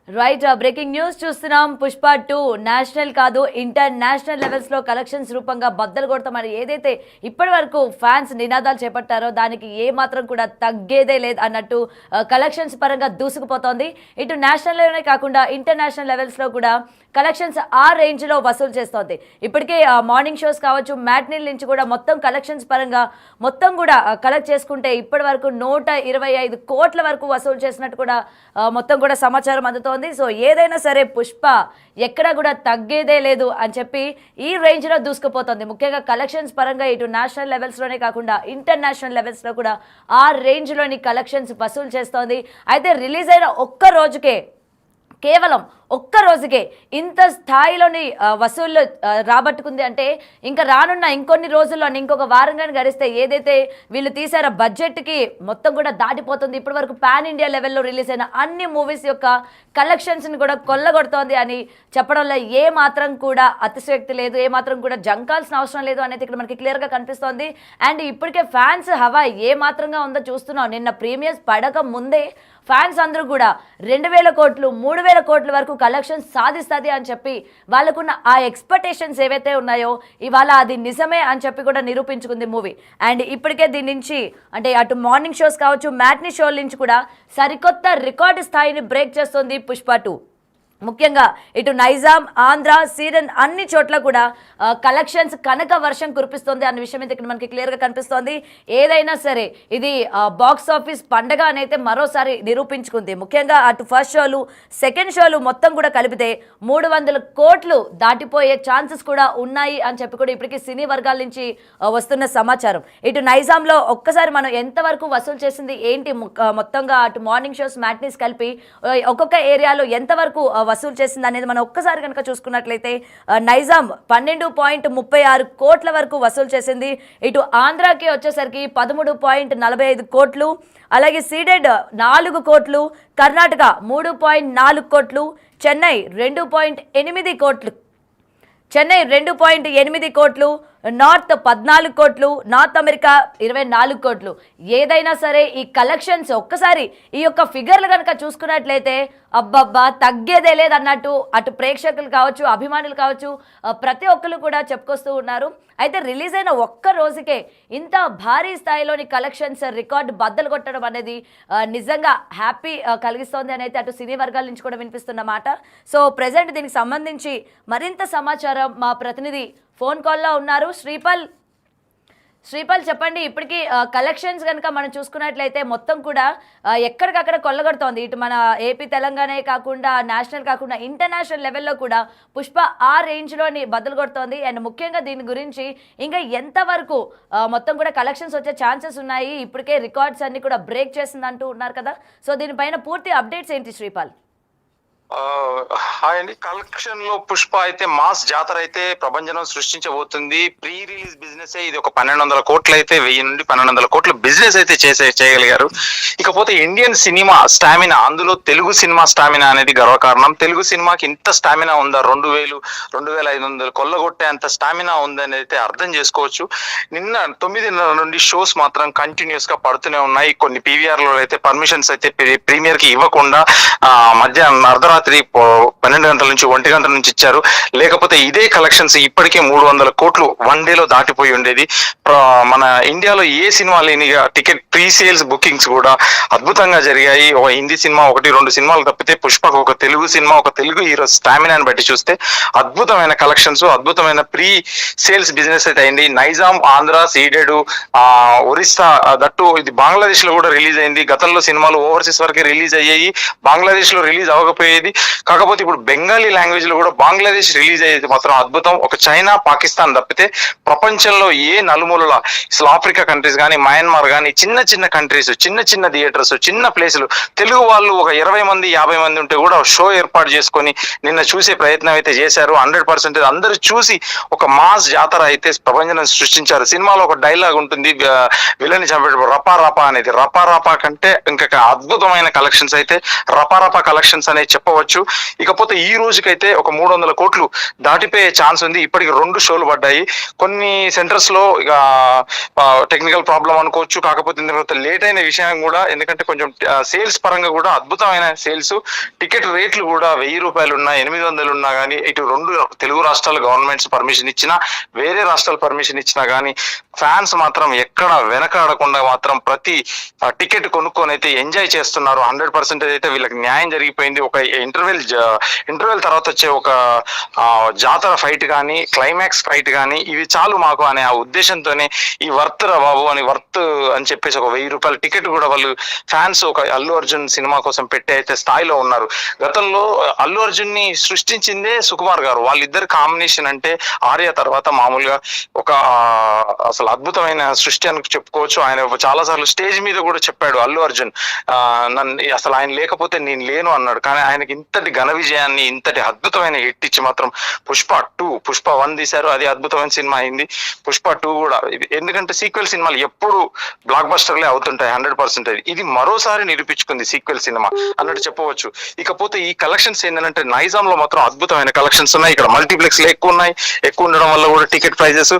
Right breaking news చూస్తున్నాం. Pushpa 2 national కాదు international levels లో కలెక్షన్స్ రూపంగా బద్దలు కొడతామని ఏదైతే ఇప్పటి వరకు ఫ్యాన్స్ నినాదాలు చేపట్టారో దానికి ఏ మాత్రం కూడా తగ్గేదే లేదు అన్నట్టు కలెక్షన్స్ పరంగా దూసుకుపోతోంది. ఇటు నేషనల్ లోనే కాకుండా ఇంటర్నేషనల్ లెవెల్స్ లో కూడా కలెక్షన్స్ ఆ రేంజ్ లో వసూలు చేస్తోంది. ఇప్పటికే మార్నింగ్ షోస్ కావచ్చు, మ్యాట్నీల్ నుంచి కూడా మొత్తం కలెక్షన్స్ పరంగా మొత్తం కూడా కలెక్ట్ చేసుకుంటే ఇప్పటి వరకు 125 కోట్ల వరకు వసూలు చేసినట్టు కూడా మొత్తం కూడా సమాచారం అందుతోంది. సో ఏదైనా సరే పుష్ప ఎక్కడ కూడా తగ్గేదే లేదు అని చెప్పి ఈ రేంజ్ లో దూసుకుపోతుంది. ముఖ్యంగా కలెక్షన్స్ పరంగా ఇటు నేషనల్ లెవెల్స్ లోనే కాకుండా ఇంటర్నేషనల్ లెవెల్స్ లో కూడా ఆ రేంజ్ లోని కలెక్షన్స్ వసూలు చేస్తోంది. అయితే రిలీజ్ అయిన ఒక్క రోజుకే, కేవలం ఒక్క రోజుకే ఇంత స్థాయిలోని వసూళ్ళు రాబట్టుకుంది అంటే ఇంకా రానున్న ఇంకొన్ని రోజుల్లో ఇంకొక వారంగా గడిస్తే ఏదైతే వీళ్ళు తీసారో బడ్జెట్కి మొత్తం కూడా దాటిపోతుంది. ఇప్పటి వరకు పాన్ ఇండియా లెవెల్లో రిలీజ్ అయిన అన్ని మూవీస్ యొక్క కలెక్షన్స్ని కూడా కొల్లగొడుతోంది అని చెప్పడంలో ఏ మాత్రం కూడా అతిశయోక్తి లేదు, ఏ మాత్రం కూడా జంకాల్సిన అవసరం లేదు అనేది ఇక్కడ మనకి క్లియర్గా కనిపిస్తోంది. అండ్ ఇప్పటికే ఫ్యాన్స్ హవా ఏ మాత్రంగా ఉందో చూస్తున్నాం. నిన్న ప్రీమియర్స్ పడక ముందే ఫ్యాన్స్ అందరూ కూడా 2000 కోట్లు 3000 కోట్ల వరకు కలెక్షన్స్ సాధిస్తుంది అని చెప్పి వాళ్ళకున్న ఆ ఎక్స్పెక్టేషన్స్ ఏవైతే ఉన్నాయో ఇవాళ అది నిజమే అని చెప్పి కూడా నిరూపించుకుంది మూవీ. అండ్ ఇప్పటికే దీని నుంచి అంటే అటు మార్నింగ్ షోస్ కావచ్చు, మ్యాట్నీ షోల నుంచి కూడా సరికొత్త రికార్డు స్థాయిని బ్రేక్ చేస్తుంది పుష్ప 2. ముఖ్యంగా ఇటు నైజాం, ఆంధ్ర, సీడన్ అన్ని చోట్ల కూడా కలెక్షన్స్ కనక వర్షం కురిపిస్తుంది అన్న విషయం అయితే ఇక్కడ మనకి క్లియర్గా కనిపిస్తోంది. ఏదైనా సరే ఇది బాక్స్ ఆఫీస్ పండగ అనైతే మరోసారి నిరూపించుకుంది. ముఖ్యంగా అటు ఫస్ట్ షోలు, సెకండ్ షోలు మొత్తం కూడా కలిపితే 300 కోట్లు దాటిపోయే ఛాన్సెస్ కూడా ఉన్నాయి అని చెప్పి కూడా ఇప్పటికీ సినీ వర్గాల నుంచి వస్తున్న సమాచారం. ఇటు నైజాంలో ఒక్కసారి మనం ఎంతవరకు వసూలు చేసింది ఏంటి, మొత్తంగా అటు మార్నింగ్ షోస్, మ్యాట్నీస్ కలిపి ఒక్కొక్క ఏరియాలో ఎంతవరకు వసూలు చేసింది అనేది మనం ఒక్కసారి కనుక చూసుకున్నట్లయితే నైజాం 12.36 కోట్ల వరకు వసూలు చేసింది. ఇటు ఆంధ్రాకి వచ్చేసరికి 13.45 కోట్లు, అలాగే సీడెడ్ 4 కోట్లు, కర్ణాటక 3.4 కోట్లు, చెన్నై 2.8 కోట్లు, 2.8 కోట్లు, నార్త్ 14 కోట్లు, నార్త్ అమెరికా 24 కోట్లు. ఏదైనా సరే ఈ కలెక్షన్స్ ఒక్కసారి ఈ యొక్క ఫిగర్లు కనుక చూసుకున్నట్లయితే అబ్బబ్బా తగ్గేదే లేదన్నట్టు అటు ప్రేక్షకులు కావచ్చు, అభిమానులు కావచ్చు, ప్రతి ఒక్కరు కూడా చెప్పుకొస్తూ ఉన్నారు. అయితే రిలీజ్ అయిన ఒక్క రోజుకే ఇంత భారీ స్థాయిలోని కలెక్షన్స్ రికార్డు బద్దలు కొట్టడం అనేది నిజంగా హ్యాపీ కలిగిస్తోంది అని అయితే అటు సినీ వర్గాల నుంచి కూడా వినిపిస్తున్న మాట. సో ప్రెజెంట్ దీనికి సంబంధించి మరింత సమాచారం మా ప్రతినిధి ఫోన్ కాల్లో ఉన్నారు. శ్రీపాల్ చెప్పండి. ఇప్పటికీ కలెక్షన్స్ కనుక మనం చూసుకున్నట్లయితే మొత్తం కూడా ఎక్కడికక్కడ కొల్లగొడుతోంది. ఇటు మన ఏపీ, తెలంగాణ కాకుండా నేషనల్ కాకుండా ఇంటర్నేషనల్ లెవెల్లో కూడా పుష్ప ఆ రేంజ్లోని బదులు కొడుతోంది. అండ్ ముఖ్యంగా దీని గురించి ఇంకా ఎంతవరకు మొత్తం కూడా కలెక్షన్స్ వచ్చే ఛాన్సెస్ ఉన్నాయి, ఇప్పటికే రికార్డ్స్ అన్ని కూడా బ్రేక్ చేసింది అంటూ ఉన్నారు కదా. సో దీనిపైన పూర్తి అప్డేట్స్ ఏంటి శ్రీపాల్? హాయ్ అండి. కలెక్షన్ లో పుష్ప అయితే మాస్ జాతర అయితే ప్రభంజనం సృష్టించబోతుంది. ప్రీ రిలీజ్ బిజినెస్ ఇది ఒక 1200 కోట్లు అయితే 1000 నుండి 1200 కోట్ల బిజినెస్ అయితే చేయగలిగారు. ఇకపోతే ఇండియన్ సినిమా స్టామినా, అందులో తెలుగు సినిమా స్టామినా అనేది గర్వకారణం. తెలుగు సినిమాకి ఇంత స్టామినా ఉందా, 2000-2500 కొల్లగొట్టే అంత స్టామినా ఉందని అయితే అర్థం చేసుకోవచ్చు. నిన్న 9:30 నుండి షోస్ మాత్రం కంటిన్యూస్ గా పడుతూనే ఉన్నాయి. కొన్ని పీవీఆర్ లో అయితే పర్మిషన్స్ అయితే ప్రీమియర్ కి ఇవ్వకుండా మధ్యాహ్నం అర్ధరాత్రి 12 గంటల నుంచి 1 గంటల నుంచి ఇచ్చారు. లేకపోతే ఇదే కలెక్షన్స్ ఇప్పటికే 300 కోట్లు వన్ డేలో దాటిపోయి ఉండేది. మన ఇండియాలో ఏ సినిమా లేనిగా టికెట్ ప్రీ సేల్స్ బుకింగ్స్ కూడా అద్భుతంగా జరిగాయి. ఒక హిందీ సినిమా 1-2 సినిమాలు తప్పితే పుష్పకు ఒక తెలుగు సినిమా, ఒక తెలుగు హీరో స్టామినాని బట్టి చూస్తే అద్భుతమైన కలెక్షన్స్, అద్భుతమైన ప్రీ సేల్స్ బిజినెస్ అయితే అయింది. నైజాం, ఆంధ్ర, సీడెడ్, ఒరిస్సా, దట్టు ఇది బంగ్లాదేశ్ లో కూడా రిలీజ్ అయింది. గతంలో సినిమాలు ఓవర్సీస్ వరకే రిలీజ్ అయ్యాయి, బంగ్లాదేశ్ లో రిలీజ్ అవ్వకపోయేది. కాకపోతే ఇప్పుడు బెంగాలీ లాంగ్వేజ్ లో కూడా బంగ్లాదేశ్ రిలీజ్ అయ్యేది మాత్రం అద్భుతం. ఒక చైనా, పాకిస్తాన్ తప్పితే ప్రపంచంలో ఏ నలుమూలల అసలు ఆఫ్రికా కంట్రీస్ కానీ, మయన్మార్ కానీ, చిన్న చిన్న కంట్రీస్, చిన్న చిన్న థియేటర్స్, చిన్న ప్లేసులు, తెలుగు వాళ్ళు ఒక 20 మంది 50 మంది ఉంటే కూడా షో ఏర్పాటు చేసుకొని నిన్న చూసే ప్రయత్నం అయితే చేశారు. 100% అందరూ చూసి ఒక మాస్ జాతర అయితే ప్రభంజనం సృష్టించారు. సినిమాలో ఒక డైలాగ్ ఉంటుంది, విలని చంపేటప్పుడు రపా అనేది, రపా కంటే ఇంకా అద్భుతమైన కలెక్షన్స్ అయితే రపా కలెక్షన్స్ అనేది చెప్పవచ్చు. చెప్పవచ్చు. ఇకపోతే ఈ రోజుకైతే ఒక 300 కోట్లు దాటిపోయే ఛాన్స్ ఉంది. ఇప్పటికి 2 షోలు పడ్డాయి. కొన్ని సెంటర్స్ లో ఇక టెక్నికల్ ప్రాబ్లం అనుకోవచ్చు. కాకపోతే తర్వాత లేట్ అయిన విషయం కూడా, ఎందుకంటే కొంచెం సేల్స్ పరంగా కూడా అద్భుతమైన సేల్స్. టికెట్ రేట్లు కూడా 1000 రూపాయలు ఉన్నా 800 ఉన్నా కానీ, ఇటు 2 తెలుగు రాష్ట్రాల గవర్నమెంట్స్ పర్మిషన్ ఇచ్చినా, వేరే రాష్ట్రాలు పర్మిషన్ ఇచ్చినా కానీ ఫ్యాన్స్ మాత్రం ఎక్కడ వెనకాడకుండా మాత్రం ప్రతి టికెట్ కొనుక్కొని అయితే ఎంజాయ్ చేస్తున్నారు. 100% అయితే వీళ్ళకి న్యాయం జరిగిపోయింది. ఒక ఇంటర్వెల్ తర్వాత వచ్చే ఒక జాతర ఫైట్ కానీ, క్లైమాక్స్ ఫైట్ కానీ, ఇవి చాలు మాకు అనే ఆ ఉద్దేశంతోనే ఈ వర్త్ రా బాబు అని చెప్పేసి ఒక 1000 రూపాయల టికెట్ కూడా వాళ్ళు ఫ్యాన్స్ ఒక అల్లు అర్జున్ సినిమా కోసం పెట్టి అయితే స్థాయిలో ఉన్నారు. గతంలో అల్లు అర్జున్ ని సృష్టించిందే సుకుమార్ గారు. వాళ్ళిద్దరు కాంబినేషన్ అంటే ఆర్య తర్వాత మామూలుగా ఒక అసలు అద్భుతమైన సృష్టి అని చెప్పుకోవచ్చు. ఆయన చాలా సార్లు స్టేజ్ మీద కూడా చెప్పాడు అల్లు అర్జున్, నన్ను అసలు ఆయన లేకపోతే నేను లేను అన్నాడు. కానీ ఆయనకి ఇంతటి ఘన విజయాన్ని, ఇంతటి అద్భుతమైన హిట్ ఇచ్చి మాత్రం పుష్ప 2, పుష్ప 1 తీశారు. అది అద్భుతమైన సినిమా అయింది. పుష్ప 2 కూడా, ఎందుకంటే సీక్వెల్ సినిమాలు ఎప్పుడు బ్లాక్ బస్టర్లే అవుతుంటాయి 100%. ఇది మరోసారి నిరూపించుకుంది సీక్వెల్ సినిమా అన్నట్టు చెప్పవచ్చు. ఇకపోతే ఈ కలెక్షన్స్ ఏంటంటే నైజాం లో మాత్రం అద్భుతమైన కలెక్షన్స్ ఉన్నాయి. ఇక్కడ మల్టీప్లెక్స్ లో ఎక్కువ ఉన్నాయి. ఎక్కువ ఉండడం వల్ల కూడా టికెట్ ప్రైజెస్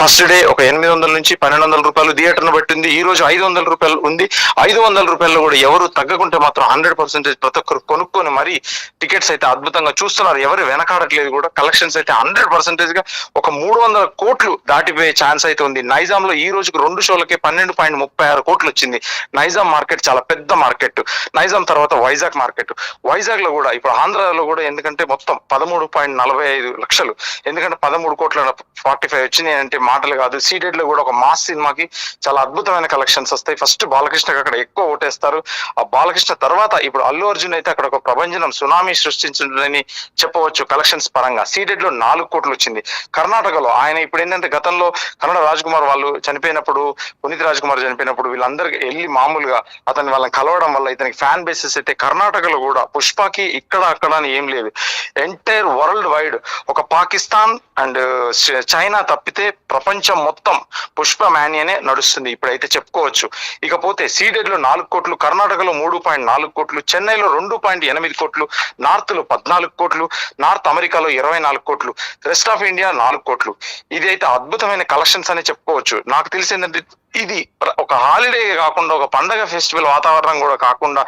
ఫస్ట్ డే ఒక 800 నుంచి 1200 రూపాయలు థియేటర్ ను బట్టింది. ఈ రోజు 500 రూపాయలు ఉంది. 500 రూపాయల్లో కూడా ఎవరు తగ్గకుంటే మాత్రం 100% ప్రతి ఒక్కరు కొనుక్కొని మరీ టికెట్స్ అయితే అద్భుతంగా చూస్తున్నారు. ఎవరు వెనకాడట్లేదు కూడా. కలెక్షన్స్ అయితే 100% గా ఒక 300 కోట్లు దాటిపోయే ఛాన్స్ అయితే ఉంది. నైజాం లో ఈ రోజుకు 2 షోలకే 12.36 కోట్లు వచ్చింది. నైజాం మార్కెట్ చాలా పెద్ద మార్కెట్. నైజాం తర్వాత వైజాగ్ మార్కెట్. వైజాగ్ లో కూడా ఇప్పుడు ఆంధ్రాలో కూడా, ఎందుకంటే మొత్తం 13.45 లక్షలు, ఎందుకంటే 13 కోట్ల 45 వచ్చినాయి అంటే మాటలు కాదు. సీడెడ్ లో కూడా ఒక మాస్ సినిమాకి చాలా అద్భుతమైన కలెక్షన్స్ వస్తాయి. ఫస్ట్ బాలకృష్ణకి అక్కడ ఎక్కువ ఓటేస్తారు. ఆ బాలకృష్ణ తర్వాత ఇప్పుడు అల్లు అర్జున్ అయితే అక్కడ ఒక ప్రభంజనం సునామీ సృష్టించిందని చెప్పవచ్చు. కలెక్షన్స్ పరంగా సీడెడ్ లో 4 కోట్లు వచ్చింది. కర్ణాటకలో ఆయన ఇప్పుడు ఏంటంటే గతంలో కన్నడ రాజ్ కుమార్ వాళ్ళు చనిపోయినప్పుడు, పునీత్ రాజ్ కుమార్ చనిపోయినప్పుడు వీళ్ళందరికీ వెళ్ళి మామూలుగా వాళ్ళని కలవడం వల్ల ఇతనికి ఫ్యాన్ బేసెస్ అయితే కర్ణాటకలో కూడా పుష్పకి ఇక్కడ అక్కడ అని ఏం లేదు. ఎంటైర్ వరల్డ్ వైడ్ ఒక పాకిస్తాన్ అండ్ చైనా తప్పితే ప్రపంచం మొత్తం పుష్ప మ్యానియనే నడుస్తుంది ఇప్పుడైతే చెప్పుకోవచ్చు. ఇకపోతే సీడెడ్ లో 4 కోట్లు, కర్ణాటకలో 3.4 కోట్లు, చెన్నైలో 2.8 కోట్లు, నార్త్ లో 14 కోట్లు, నార్త్ అమెరికాలో 24 కోట్లు, రెస్ట్ ఆఫ్ ఇండియా 4 కోట్లు. ఇది అయితే అద్భుతమైన కలెక్షన్స్ అనే చెప్పుకోవచ్చు. నాకు తెలిసిందంటే ఇది ఒక హాలిడే కాకుండా, ఒక పండగ ఫెస్టివల్ వాతావరణం కూడా కాకుండా,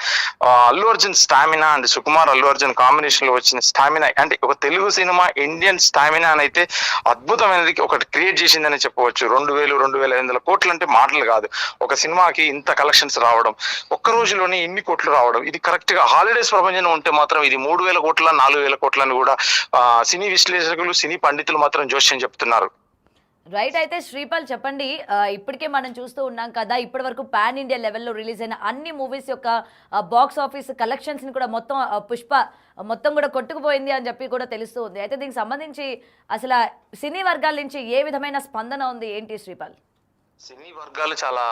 Allu Arjun stamina and Sukumar Allu Arjun combination లో వచ్చిన స్టామినా అంటే ఒక తెలుగు సినిమా ఇండియన్ స్టామినా అని అయితే అద్భుతమైనది ఒకటి క్రియేట్ చేసిందని చెప్పవచ్చు. 2,500 కోట్లు అంటే మాటలు కాదు. ఒక సినిమాకి ఇంత కలెక్షన్స్ రావడం, ఒక్క రోజులోనే ఇన్ని కోట్లు రావడం, ఇది కరెక్ట్ గా హాలిడేస్ ప్రపంచం ఉంటే మాత్రం ఇది 3,000 కోట్ల 4,000 కోట్లని కూడా సినీ విశ్లేషకులు, సినీ పండితులు మాత్రం జోష్యం చెప్తున్నారు. రైట్. అయితే శ్రీపాల్ చెప్పండి, ఇప్పటికే మనం చూస్తూ ఉన్నాం కదా, ఇప్పటి వరకు పాన్ ఇండియా లెవెల్లో రిలీజ్ అయిన అన్ని మూవీస్ యొక్క బాక్స్ ఆఫీస్ కలెక్షన్స్ని కూడా మొత్తం పుష్ప మొత్తం కూడా కొట్టుకుపోయింది అని చెప్పి కూడా తెలుస్తూ ఉంది. అయితే దీనికి సంబంధించి అసలు సినీ వర్గాల నుంచి ఏ విధమైన స్పందన ఉంది ఏంటి శ్రీపాల్? సినీ వర్గాలు చాలా,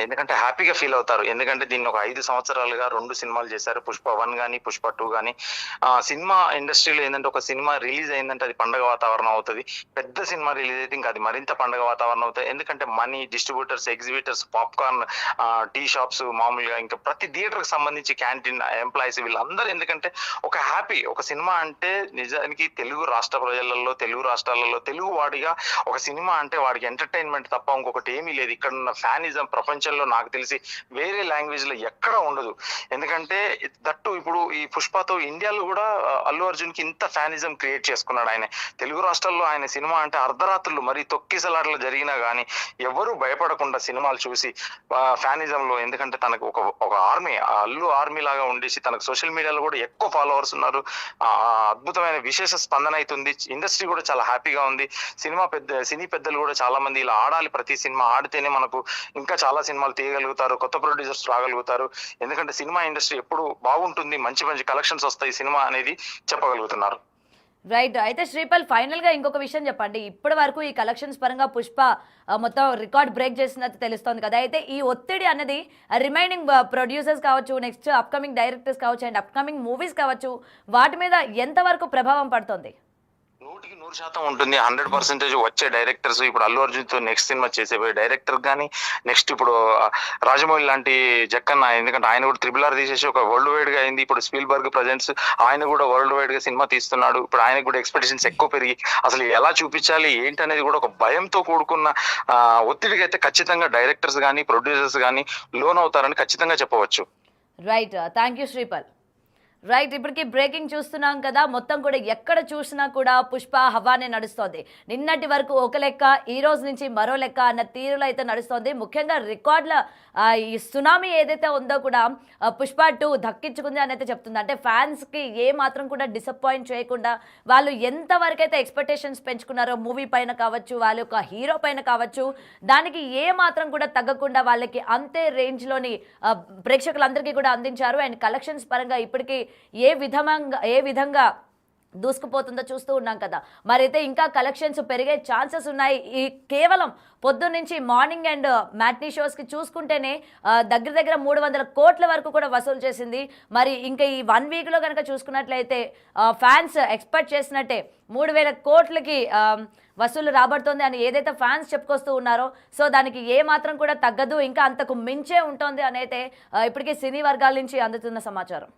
ఎందుకంటే హ్యాపీగా ఫీల్ అవుతారు. ఎందుకంటే దీన్ని ఒక 5 సంవత్సరాలుగా 2 సినిమాలు చేశారు. పుష్ప 1 కానీ పుష్ప 2 కానీ. సినిమా ఇండస్ట్రీలో ఏంటంటే ఒక సినిమా రిలీజ్ అయిందంటే అది పండగ వాతావరణం అవుతుంది. పెద్ద సినిమా రిలీజ్ అయితే ఇంకా అది మరింత పండగ వాతావరణం అవుతుంది. ఎందుకంటే money, distributors, exhibitors, popcorn, tea shops, మామూలుగా ఇంకా ప్రతి థియేటర్ కి సంబంధించి క్యాంటీన్ ఎంప్లాయీస్ వీళ్ళందరూ, ఎందుకంటే ఒక హ్యాపీ, ఒక సినిమా అంటే నిజానికి తెలుగు రాష్ట్ర ప్రజలలో, తెలుగు రాష్ట్రాలలో తెలుగు వాడిగా ఒక సినిమా అంటే వాడికి ఎంటర్టైన్మెంట్ తప్ప ఇంకొకటి ఏమీ లేదు. ఇక్కడ ఉన్న ఫ్యానిజం ప్రపంచంలో నాకు తెలిసి వేరే లాంగ్వేజ్ లో ఎక్కడ ఉండదు. ఎందుకంటే దట్టు ఇప్పుడు ఈ పుష్పతో ఇండియాలో కూడా అల్లు అర్జున్ కి ఇంత ఫ్యానిజం క్రియేట్ చేసుకున్నాడు. ఆయన తెలుగు రాష్ట్రాల్లో ఆయన సినిమా అంటే అర్ధరాత్రులు మరి తొక్కిసలాటలు జరిగినా కానీ ఎవరు భయపడకుండా సినిమాలు చూసి ఫ్యానిజం లో, ఎందుకంటే తనకు ఒక ఆర్మీ, అల్లు ఆర్మీ లాగా ఉండేసి తనకు సోషల్ మీడియాలో కూడా ఎక్కువ ఫాలోవర్స్ ఉన్నారు. అద్భుతమైన విశేష స్పందన అవుతుంది. ఇండస్ట్రీ కూడా చాలా హ్యాపీగా ఉంది. సినీ పెద్దలు కూడా చాలా మంది ఇలా ఆడాలి, ప్రతి సినిమా ఆడితేనే మనకు ఇంకా చాలా సినిమాలు తీయగలుగుతారు, కొత్త ప్రొడ్యూసర్స్ రాగలుగుతారు. ఎందుకంటే సినిమా ఇండస్ట్రీ ఎప్పుడు బాగుంటుంది, మంచి మంచి కలెక్షన్స్ వస్తాయి సినిమా అనేది చెప్పగలుగుతున్నారు. రైట్. అయితే శ్రీపాల్ ఫైనల్ గా ఇంకొక విషయం చెప్పండి. ఇప్పటి వరకు ఈ కలెక్షన్స్ పరంగా పుష్ప మొత్తం రికార్డ్ బ్రేక్ చేసినట్టు తెలుస్తోంది కదా. అయితే ఈ ఒత్తిడి అనేది రిమైనింగ్ ప్రొడ్యూసర్స్ కావచ్చు, నెక్స్ట్ అప్కమింగ్ డైరెక్టర్స్ కావచ్చు, అండ్ అప్కమింగ్ మూవీస్ కావచ్చు, వాటి మీద ఎంతవరకు ప్రభావం పడుతుంది? 100% ఉంటుంది. 100% వచ్చే డైరెక్టర్స్ ఇప్పుడు అల్లు అర్జున్ తో నెక్స్ట్ సినిమా చేసేపోయే డైరెక్టర్ గానీ, నెక్స్ట్ ఇప్పుడు రాజమౌళి లాంటి జక్కన్న, ఎందుకంటే ఆయన కూడా త్రిబుల్ ఆర్ తీసేసి ఒక వరల్డ్ వైడ్ గా అయింది. ఇప్పుడు స్పీల్బర్గ్ ప్రజెంట్స్ ఆయన కూడా వరల్డ్ వైడ్ గా సినిమా తీస్తున్నాడు. ఇప్పుడు ఆయనకు కూడా ఎక్స్పెక్టేషన్స్ ఎక్కువ పెరిగి అసలు ఎలా చూపించాలి ఏంటి అనేది కూడా ఒక భయంతో కూడుకున్న ఒత్తిడికి అయితే ఖచ్చితంగా డైరెక్టర్స్ కానీ ప్రొడ్యూసర్స్ కానీ లోన్ అవుతారని ఖచ్చితంగా చెప్పవచ్చు. Right, thank you Sripal. Right, ఇప్పటికి బ్రేకింగ్ చూస్తున్నాం కదా, మొత్తం కూడా ఎక్కడ చూసినా కూడా పుష్ప హవానే నడుస్తోంది. నిన్నటి వరకు ఒక లెక్క, ఈ రోజు నుంచి మరో లెక్క అన్న తీరులో అయితే నడుస్తోంది. ముఖ్యంగా రికార్డుల ఈ సునామీ ఏదైతే ఉందో కూడా పుష్ప 2 దక్కించుకుంది అని అయితే చెప్తుంది. అంటే ఫ్యాన్స్కి ఏ మాత్రం కూడా డిసప్పాయింట్ చేయకుండా వాళ్ళు ఎంతవరకు అయితే ఎక్స్పెక్టేషన్స్ పెంచుకున్నారో మూవీ పైన కావచ్చు, వాళ్ళ యొక్క హీరో పైన కావచ్చు, దానికి ఏ మాత్రం కూడా తగ్గకుండా వాళ్ళకి అంతే రేంజ్లోని ప్రేక్షకులందరికీ కూడా అందించారు. అండ్ కలెక్షన్స్ పరంగా ఇప్పటికీ ఏ విధంగా దూసుకుపోతుందో చూస్తూ ఉన్నాం కదా. మరైతే ఇంకా కలెక్షన్స్ పెరిగే ఛాన్సెస్ ఉన్నాయి. ఈ కేవలం పొద్దున్న నుంచి మార్నింగ్ అండ్ మ్యాట్నీ షోస్కి చూసుకుంటేనే దగ్గర 300 కోట్ల వరకు కూడా వసూలు చేసింది. మరి ఇంకా ఈ 1 వీక్లో కనుక చూసుకున్నట్లయితే ఫ్యాన్స్ ఎక్స్పెక్ట్ చేసినట్టే 3000 కోట్లకి వసూలు రాబడుతోంది అని ఏదైతే ఫ్యాన్స్ చెప్పుకొస్తూ ఉన్నారో, సో దానికి ఏ మాత్రం కూడా తగ్గదు, ఇంకా అంతకు మించే ఉంటుంది అని అయితే ఇప్పటికీ సినీ వర్గాల నుంచి అందుతున్న సమాచారం.